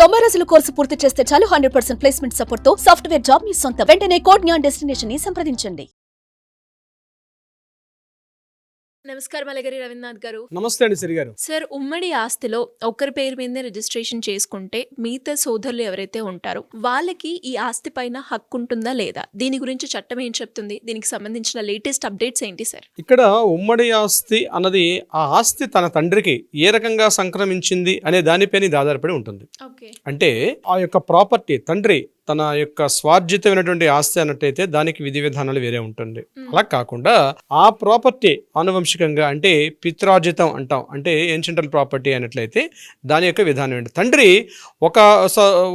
90 రోజుల కోర్సు పూర్తి చేస్తే చాలు 100% ప్లేస్మెంట్ సపోర్ట్ తో సాఫ్ట్వేర్ జాబ్ మీ సొంతం. వెంటనే కోడ్ జ్ఞాన్ డెస్టినేషన్ ని సంప్రదించండి. నమస్కారం అలగిరి రవీంద్రనాథ్ గారు. నమస్తే అండి సిరి గారు. సార్, ఉమ్మడి ఆస్తిలో ఒకరి పేరు మీదే రిజిస్ట్రేషన్ చేసుకుంటే మిగతా సోదరులు ఎవరైతే ఉంటారో వాళ్ళకి ఈ ఆస్తి పైన హక్కు ఉంటుందా లేదా, దీని గురించి చట్టం ఏం చెప్తుంది, దీనికి సంబంధించిన లేటెస్ట్ అప్డేట్స్ ఏంటి సార్? ఇక్కడ ఉమ్మడి ఆస్తి అన్నది ఆ ఆస్తి తన తండ్రికి ఏ రకంగా సంక్రమించింది అనే దానిపైన ఇది ఆధారపడి ఉంటుంది. అంటే ఆ యొక్క ప్రాపర్టీ తండ్రి తన యొక్క స్వార్జితమైనటువంటి ఆస్తి అన్నట్టయితే దానికి విధి విధానాలు వేరే ఉంటుంది. అలా కాకుండా ఆ ప్రాపర్టీ ఆనువంశికంగా అంటే పిత్రార్జితం అంటాం, అంటే ఏన్షియంటల్ ప్రాపర్టీ అన్నట్లయితే దాని యొక్క విధానం ఏంటి. తండ్రి ఒక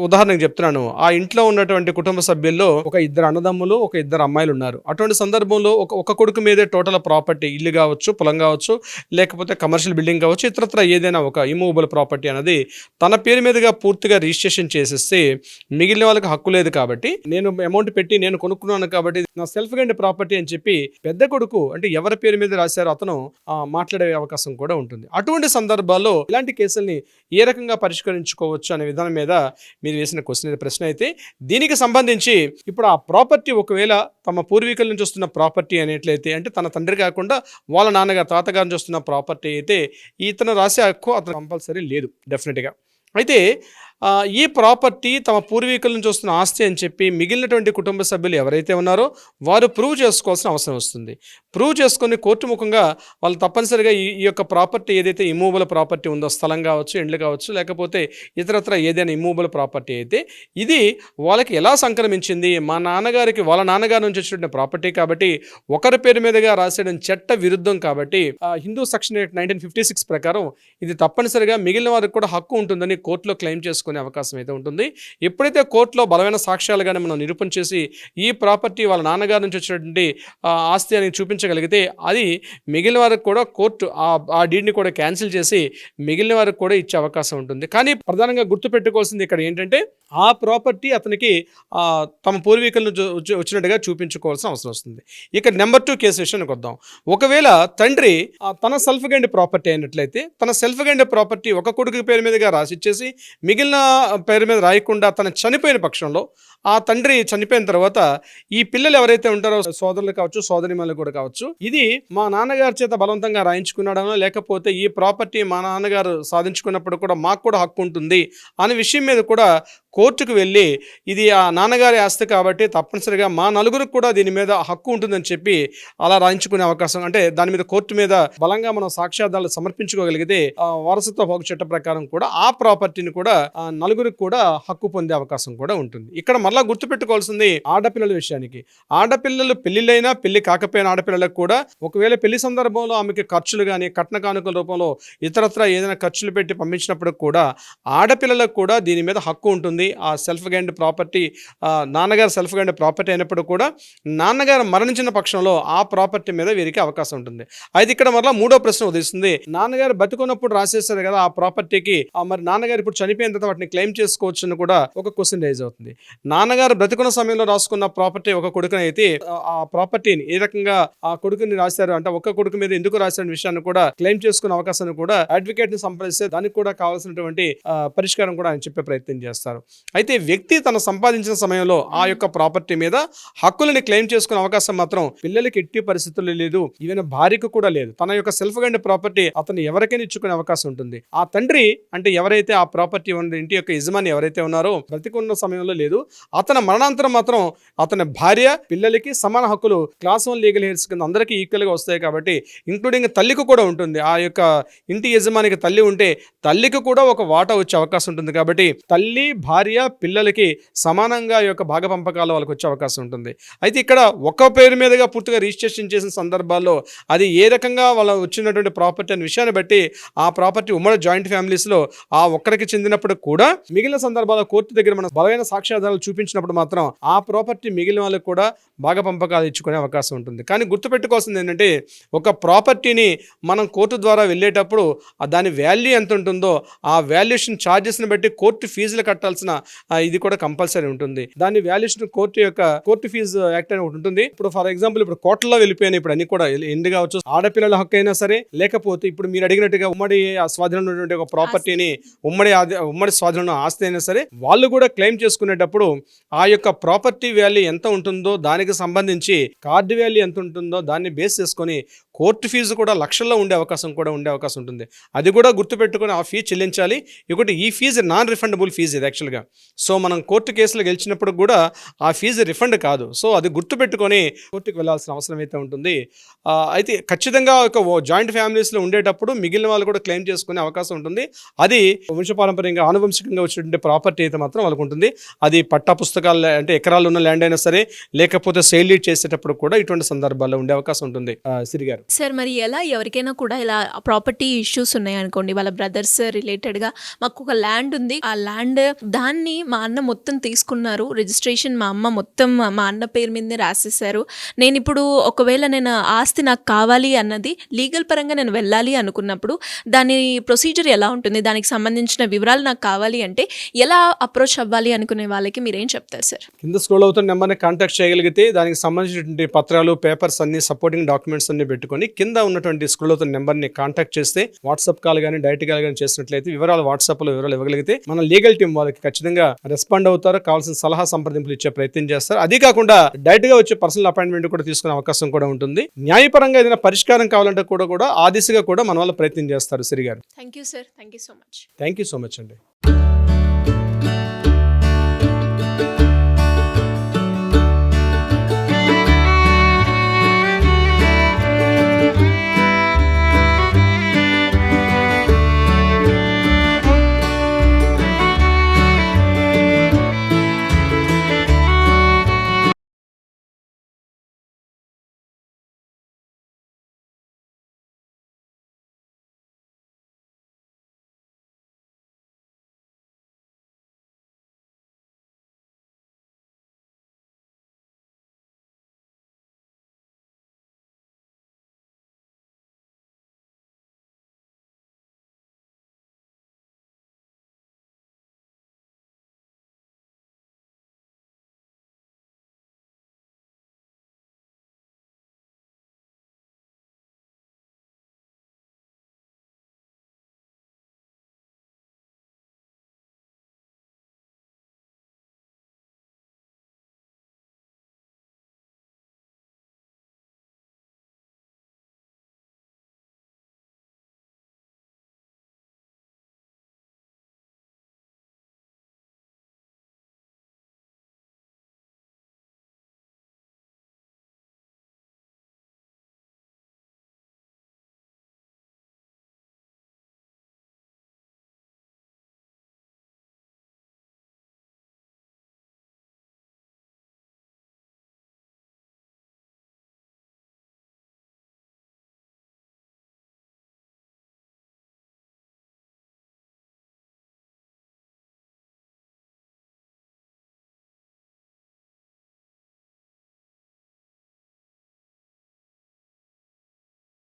ఉదాహరణకు చెప్తున్నాను, ఆ ఇంట్లో ఉన్నటువంటి కుటుంబ సభ్యుల్లో ఒక ఇద్దరు అన్నదమ్ములు, ఒక ఇద్దరు అమ్మాయిలు ఉన్నారు. అటువంటి సందర్భంలో ఒక కొడుకు మీదే టోటల్ ప్రాపర్టీ, ఇల్లు కావచ్చు, పొలం కావచ్చు, లేకపోతే కమర్షియల్ బిల్డింగ్ కావచ్చు, ఇతరత్ర ఏదైనా ఒక ఇమూవబుల్ ప్రాపర్టీ అనేది తన పేరు మీదుగా పూర్తిగా రిజిస్ట్రేషన్ చేసేస్తే మిగిలిన వాళ్ళకి హక్కు లేదు. కాబట్టి నేను అమౌంట్ పెట్టి నేను కొనుక్కున్నాను కాబట్టి నా సెల్ఫ్ గైండ్ ప్రాపర్టీ అని చెప్పి పెద్ద కొడుకు అంటే ఎవరి పేరు మీద రాశారో అతను మాట్లాడే అవకాశం కూడా ఉంటుంది. అటువంటి సందర్భాల్లో ఇలాంటి కేసుల్ని ఏ రకంగా పరిష్కరించుకోవచ్చు అనే విధానం మీద మీరు వేసిన ప్రశ్న అయితే దీనికి సంబంధించి ఇప్పుడు ఆ ప్రాపర్టీ ఒకవేళ తమ పూర్వీకుల నుంచి వస్తున్న ప్రాపర్టీ అనేట్లయితే, అంటే తన తండ్రి కాకుండా వాళ్ళ నాన్నగారు తాతగారి నుంచి వస్తున్న ప్రాపర్టీ అయితే ఇతను రాసే హక్కు అతను కంపల్సరీ లేదు డెఫినెట్గా. అయితే ఈ ప్రాపర్టీ తమ పూర్వీకుల నుంచి వస్తున్న ఆస్తి అని చెప్పి మిగిలినటువంటి కుటుంబ సభ్యులు ఎవరైతే ఉన్నారో వారు ప్రూవ్ చేసుకోవాల్సిన అవసరం వస్తుంది. ప్రూవ్ చేసుకొని కోర్టు ముఖంగా వాళ్ళు తప్పనిసరిగా ఈ యొక్క ప్రాపర్టీ ఏదైతే ఇమూవబుల్ ప్రాపర్టీ ఉందో, స్థలం కావచ్చు, ఇండ్లు కావచ్చు, లేకపోతే ఇతరత్ర ఏదైనా ఇమూవబుల్ ప్రాపర్టీ అయితే ఇది వాళ్ళకి ఎలా సంక్రమించింది, మా నాన్నగారికి వాళ్ళ నాన్నగారి నుంచి వచ్చిన ప్రాపర్టీ కాబట్టి ఒకరి పేరు మీదుగా రాసేయడం చట్ట విరుద్ధం. కాబట్టి హిందూ సెక్షన్ 1956 ప్రకారం ఇది తప్పనిసరిగా మిగిలిన వారికి కూడా హక్కు ఉంటుందని కోర్టులో క్లెయిమ్ చేసుకునే అవకాశం అయితే ఉంటుంది. ఎప్పుడైతే కోర్టులో బలమైన సాక్ష్యాలుగానే మనం నిరూపణ చేసి ఈ ప్రాపర్టీ వాళ్ళ నాన్నగారి నుంచి వచ్చినటువంటి ఆస్తి అని చూపించగలిగితే అది మిగిలిన వారికి కూడా కోర్టు ఆ డీడ్ని కూడా క్యాన్సిల్ చేసి మిగిలిన వారికి కూడా ఇచ్చే అవకాశం ఉంటుంది. కానీ ప్రధానంగా గుర్తుపెట్టుకోవాల్సింది ఇక్కడ ఏంటంటే ఆ ప్రాపర్టీ అతనికి తమ పూర్వీకుల నుంచి వచ్చినట్టుగా చూపించుకోవాల్సిన అవసరం వస్తుంది. ఇక నెంబర్ 2 కేసు విషయానికి వద్దాం. ఒకవేళ తండ్రి తన సెల్ఫ్ గైండ్ ప్రాపర్టీ అయినట్లయితే తన సెల్ఫ్ గైండ్ ప్రాపర్టీ ఒక కొడుకు పేరు మీదుగా రాసిచ్చేసి మిగిలిన పేరు మీద రాయకుండా తన చనిపోయిన పక్షంలో ఆ తండ్రి చనిపోయిన తర్వాత ఈ పిల్లలు ఎవరైతే ఉంటారో సోదరులు కావచ్చు, సోదరిమణులు కూడా కావచ్చు, ఇది మా నాన్నగారి చేత బలవంతంగా రాయించుకున్నాడనో లేకపోతే ఈ ప్రాపర్టీ మా నాన్నగారు సాధించుకున్నప్పుడు కూడా మాకు కూడా హక్కు ఉంటుంది అనే విషయం మీద కూడా కోర్టుకు వెళ్ళి ఇది ఆ నాన్నగారి ఆస్తి కాబట్టి తప్పనిసరిగా మా నలుగురికి కూడా దీని మీద హక్కు ఉంటుందని చెప్పి అలా రాయించుకునే అవకాశం, అంటే దాని మీద కోర్టు మీద బలంగా మనం సాక్ష్యాధారాలు సమర్పించుకోగలిగితే వారసత్వ హక్కు చట్ట ప్రకారం కూడా ఆ ప్రాపర్టీని కూడా నలుగురికి కూడా హక్కు పొందే అవకాశం కూడా ఉంటుంది. ఇక్కడ మళ్ళా గుర్తుపెట్టుకోవాల్సింది ఆడపిల్లల విషయానికి. ఆడపిల్లలు పెళ్లిళ్ళైనా పెళ్లి కాకపోయిన ఆడపిల్లలకు కూడా ఒకవేళ పెళ్లి సందర్భంలో ఆమెకి ఖర్చులు కానీ కట్న కానుకల రూపంలో ఇతరత్ర ఏదైనా ఖర్చులు పెట్టి పంపించినప్పుడు కూడా ఆడపిల్లలకు కూడా దీని మీద హక్కు ఉంటుంది. ఆ సెల్ఫ్ గైండ్ ప్రాపర్టీ నాన్నగారు సెల్ఫ్ గైండ్ ప్రాపర్టీ అయినప్పుడు కూడా నాన్నగారు మరణించిన పక్షంలో ఆ ప్రాపర్టీ మీద వీరికి అవకాశం ఉంటుంది. అయితే ఇక్కడ మరలా 3వ ప్రశ్న ఉదయిస్తుంది. నాన్నగారు బతుకున్నప్పుడు రాసేస్తారు కదా ఆ ప్రాపర్టీకి, మరి నాన్నగారు ఇప్పుడు చనిపోయిన తర్వాత వాటిని క్లెయిమ్ చేసుకోవచ్చు అని కూడా ఒక క్వశ్చన్ రైజ్ అవుతుంది. నాన్నగారు బ్రతుకున్న సమయంలో రాసుకున్న ప్రాపర్టీ ఒక కొడుకుని అయితే ఆ ప్రాపర్టీని ఏ రకంగా ఆ కొడుకుని రాశారు అంటే ఒక్క కొడుకు మీద ఎందుకు రాసిన విషయాన్ని కూడా క్లెయిమ్ చేసుకునే అవకాశాన్ని కూడా అడ్వకేట్ ని సంప్రదిస్తే దానికి కూడా కావాల్సినటువంటి పరిష్కారం కూడా ఆయన చెప్పే ప్రయత్నం చేస్తారు. అయితే వ్యక్తి తన సంపాదించిన సమయంలో ఆ యొక్క ప్రాపర్టీ మీద హక్కులని క్లెయిమ్ చేసుకునే అవకాశం మాత్రం పిల్లలకి ఎట్టి పరిస్థితుల్లో లేదు, ఈవెన్ భార్యకు కూడా లేదు. తన యొక్క సెల్ఫ్ గైండ్ ప్రాపర్టీ అతను ఎవరికైనా ఇచ్చుకునే అవకాశం ఉంటుంది. ఆ తండ్రి అంటే ఎవరైతే ఆ ప్రాపర్టీ ఉన్న ఇంటి యొక్క యజమాని ఎవరైతే ఉన్నారో బ్రతికున్న సమయంలో లేదు, అతని మరణాంతరం మాత్రం అతని భార్య పిల్లలకి సమాన హక్కులు క్లాస్ 1 లీగల్ హెయిర్స్ కింద అందరికీ ఈక్వల్గా వస్తాయి. కాబట్టి ఇంక్లూడింగ్ తల్లికి కూడా ఉంటుంది. ఆ యొక్క ఇంటి యజమానికి తల్లి ఉంటే తల్లికి కూడా ఒక వాటా వచ్చే అవకాశం ఉంటుంది. కాబట్టి తల్లి భార్య పిల్లలకి సమానంగా ఈ యొక్క భాగ పంపకాలు వాళ్ళకి వచ్చే అవకాశం ఉంటుంది. అయితే ఇక్కడ ఒక్క పేరు మీదుగా పూర్తిగా రిజిస్ట్రేషన్ చేసిన సందర్భాల్లో అది ఏ రకంగా వాళ్ళ వచ్చినటువంటి ప్రాపర్టీ అనే విషయాన్ని బట్టి ఆ ప్రాపర్టీ ఉమ్మడి జాయింట్ ఫ్యామిలీస్లో ఆ ఒక్కరికి చెందినప్పుడు కూడా మిగిలిన సందర్భాల్లో కోర్టు దగ్గర మనం బలమైన సాక్ష్యాధారాలు చూపించినప్పుడు మాత్రం ఆ ప్రాపర్టీ మిగిలిన వాళ్ళకి కూడా భాగ పంపకాలు ఇచ్చుకునే అవకాశం ఉంటుంది. కానీ గుర్తుపెట్టుకోవాల్సింది ఏంటంటే ఒక ప్రాపర్టీని మనం కోర్టు ద్వారా వెళ్ళేటప్పుడు దాని వాల్యూ ఎంత ఉంటుందో ఆ వాల్యుయేషన్ ఛార్జెస్ని బట్టి కోర్టు ఫీజులు కట్టాల్సిన కట్టాల్సిన ఇది కూడా కంపల్సరీ ఉంటుంది. దాని వాల్యుయేషన్ కోర్టు ఫీజు యాక్ట్ అని ఒకటి ఉంటుంది. ఇప్పుడు ఫర్ ఎగ్జాంపుల్ ఇప్పుడు కోర్టులో వెళ్ళిపోయిన ఇప్పుడు అన్ని కూడా ఎండు కావచ్చు, ఆడపిల్లల హక్కు అయినా సరే, లేకపోతే ఇప్పుడు మీరు అడిగినట్టుగా ఉమ్మడి స్వాధీనంలో ఉన్నటువంటి ఒక ప్రాపర్టీని ఉమ్మడి స్వాధీనంలో ఆస్తి అయినా సరే, వాళ్ళు కూడా క్లెయిమ్ చేసుకునేటప్పుడు ఆ యొక్క ప్రాపర్టీ వాల్యూ ఎంత ఉంటుందో దానికి సంబంధించి కార్డు వాల్యూ ఎంత ఉంటుందో దాన్ని బేస్ చేసుకొని కోర్టు ఫీజు కూడా లక్షల్లో ఉండే అవకాశం ఉంటుంది. అది కూడా గుర్తుపెట్టుకొని ఆ ఫీజు చెల్లించాలి. ఒకటి ఈ ఫీజు నాన్ రిఫండబుల్ ఫీజు ఇది యాక్చువల్గా. సో మనం కోర్టు కేసులు గెలిచినప్పుడు కూడా ఆ ఫీజు రిఫండ్ కాదు. సో అది గుర్తుపెట్టుకొని కోర్టుకు వెళ్ళాల్సిన అవసరం అయితే ఉంటుంది. అయితే ఖచ్చితంగా ఒక జాయింట్ ఫ్యామిలీస్లో ఉండేటప్పుడు మిగిలిన వాళ్ళు కూడా క్లెయిమ్ చేసుకునే అవకాశం ఉంటుంది. అది వంశపారంపర్యంగా ఆనువంశికంగా వచ్చినటువంటి ప్రాపర్టీ అయితే మాత్రం వాళ్ళకు ఉంటుంది. అది పట్టా పుస్తకాలు అంటే ఎకరాలు ఉన్న ల్యాండ్ అయినా సరే, లేకపోతే సేల్ డీడ్ చేసేటప్పుడు కూడా ఇటువంటి సందర్భాల్లో ఉండే అవకాశం ఉంటుంది. సిరి గారు సార్, మరి ఎలా ఎవరికైనా కూడా ఇలా ప్రాపర్టీ ఇష్యూస్ ఉన్నాయి అనుకోండి, వాళ్ళ బ్రదర్స్ రిలేటెడ్గా మాకు ఒక ల్యాండ్ ఉంది, ఆ ల్యాండ్ దాన్ని మా అన్న మొత్తం తీసుకున్నారు, రిజిస్ట్రేషన్ మా అమ్మ మొత్తం మా అన్న పేరు మీదే రాసేసారు, నేను ఇప్పుడు ఒకవేళ నేను ఆస్తి నాకు కావాలి అన్నది లీగల్ పరంగా నేను వెళ్ళాలి అనుకున్నప్పుడు దాని ప్రొసీజర్ ఎలా ఉంటుంది, దానికి సంబంధించిన వివరాలు నాకు కావాలి అంటే ఎలా అప్రోచ్ అవ్వాలి అనుకునే వాళ్ళకి మీరేం చెప్తారు సార్? కింద స్క్రోల్ అవుతున్న నెంబర్ని కాంటాక్ట్ చేయగలిగితే దానికి సంబంధించినటువంటి పత్రాలు, పేపర్స్ అన్ని, సపోర్టింగ్ డాక్యుమెంట్స్ అన్ని పెట్టుకొని కింద ఉన్నటువంటి స్క్రోల్ అవుతున్న నెంబర్ని కాంటాక్ట్ చేస్తే, వాట్సాప్ కాల్ కానీ డైరెక్ట్ కాల్ కానీ చేసినట్లయితే వాట్సాప్లో వివరాలు ఇవ్వగలిగితే మన లీగల్ టీం వాళ్ళకి ఖచ్చితంగా రెస్పాండ్ అవుతారు, కావాల్సిన సలహా సంప్రదింపులు ఇచ్చే ప్రయత్నం చేస్తారు. అదే కాకుండా డైరెక్ట్ గా వచ్చే పర్సనల్ అపాయింట్మెంట్ కూడా తీసుకునే అవకాశం కూడా ఉంటుంది. న్యాయపరంగా ఏదైనా పరిష్కారం కావాలంటే కూడా ఆ దిశగా కూడా మన వాళ్ళు ప్రయత్నం చేస్తారు. సిరి గారు, thank you sir, thank you so much. Thank you so much అండి.